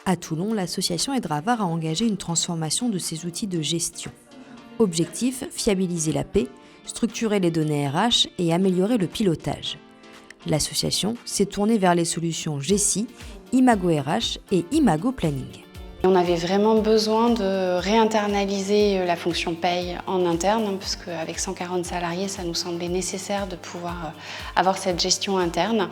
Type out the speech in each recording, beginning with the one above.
À Toulon, l'association aidera VAR à engager une transformation de ses outils de gestion. Objectif, fiabiliser la paie, structurer les données RH et améliorer le pilotage. L'association s'est tournée vers les solutions Jessie, Imago RH et Imago Planning. On avait vraiment besoin de réinternaliser la fonction paye en interne, parce qu'avec 140 salariés, ça nous semblait nécessaire de pouvoir avoir cette gestion interne.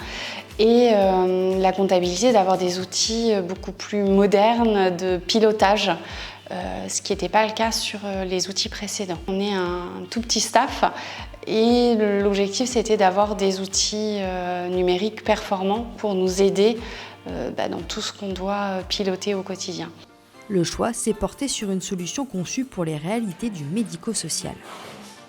Et la comptabilité, d'avoir des outils beaucoup plus modernes de pilotage, ce qui n'était pas le cas sur les outils précédents. On est un tout petit staff et l'objectif, c'était d'avoir des outils numériques performants pour nous aider dans tout ce qu'on doit piloter au quotidien. Le choix s'est porté sur une solution conçue pour les réalités du médico-social.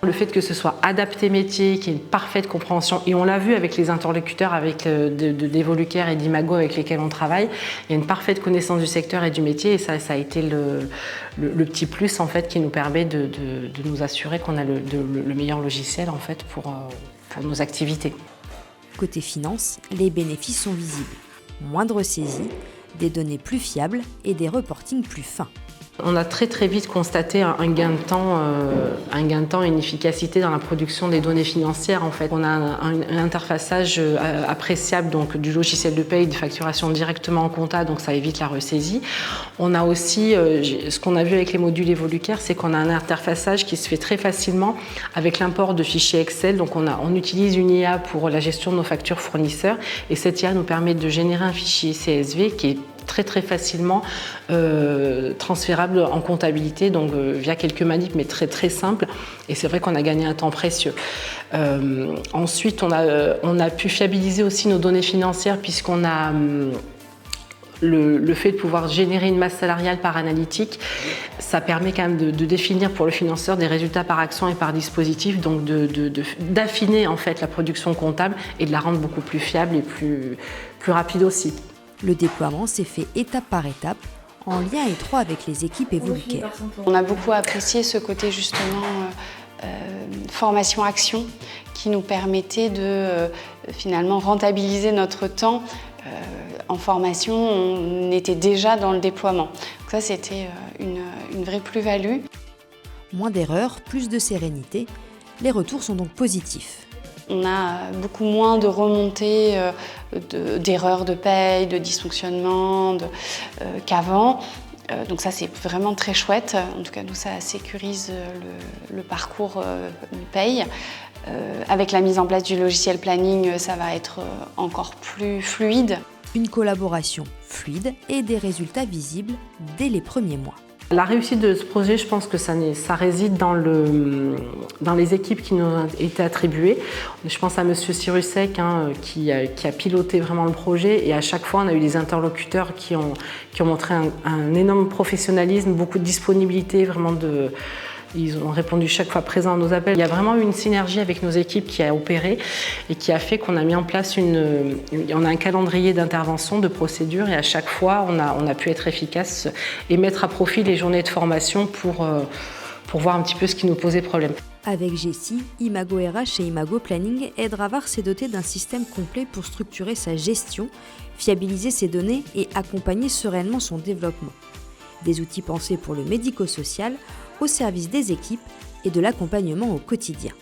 Le fait que ce soit adapté métier, qu'il y ait une parfaite compréhension, et on l'a vu avec les interlocuteurs d'Evolucare et d'Imago avec lesquels on travaille, il y a une parfaite connaissance du secteur et du métier, et ça a été le petit plus en fait, qui nous permet de nous assurer qu'on a le meilleur logiciel en fait, pour nos activités. Côté finance, les bénéfices sont visibles. Moindre saisie, des données plus fiables et des reportings plus fins. On a très vite constaté un gain de temps et une efficacité dans la production des données financières. En fait, on a un interfaçage appréciable donc, du logiciel de paye, de facturation directement en compta, donc ça évite la ressaisie. On a aussi, ce qu'on a vu avec les modules Evolucare, c'est qu'on a un interfaçage qui se fait très facilement avec l'import de fichiers Excel. Donc on utilise une IA pour la gestion de nos factures fournisseurs et cette IA nous permet de générer un fichier CSV qui est très facilement transférable en comptabilité, donc via quelques manips, mais très simple. Et c'est vrai qu'on a gagné un temps précieux. Ensuite, on a pu fiabiliser aussi nos données financières puisqu'on a le fait de pouvoir générer une masse salariale par analytique. Ça permet quand même de définir pour le financeur des résultats par action et par dispositif, donc d'affiner en fait la production comptable et de la rendre beaucoup plus fiable et plus rapide aussi. Le déploiement s'est fait étape par étape, en lien étroit avec les équipes Evolucare. On a beaucoup apprécié ce côté justement formation-action qui nous permettait de finalement rentabiliser notre temps. En formation, on était déjà dans le déploiement. Donc ça, c'était une vraie plus-value. Moins d'erreurs, plus de sérénité. Les retours sont donc positifs. On a beaucoup moins de remontées d'erreurs de paye, de dysfonctionnement qu'avant. Donc ça, c'est vraiment très chouette. En tout cas, nous, ça sécurise le parcours paye. Avec la mise en place du logiciel planning, ça va être encore plus fluide. Une collaboration fluide et des résultats visibles dès les premiers mois. La réussite de ce projet, je pense que ça réside dans les équipes qui nous ont été attribuées. Je pense à M. Cyrusek qui a piloté vraiment le projet et à chaque fois on a eu des interlocuteurs qui ont montré un énorme professionnalisme, beaucoup de disponibilité, vraiment ils ont répondu chaque fois présents à nos appels. Il y a vraiment eu une synergie avec nos équipes qui a opéré et qui a fait qu'on a mis en place on a un calendrier d'intervention, de procédures et à chaque fois on a pu être efficace et mettre à profit les journées de formation pour voir un petit peu ce qui nous posait problème. Avec Jessie, Imago RH et Imago Planning aidera VAR s'est doté d'un système complet pour structurer sa gestion, fiabiliser ses données et accompagner sereinement son développement. Des outils pensés pour le médico-social, au service des équipes et de l'accompagnement au quotidien.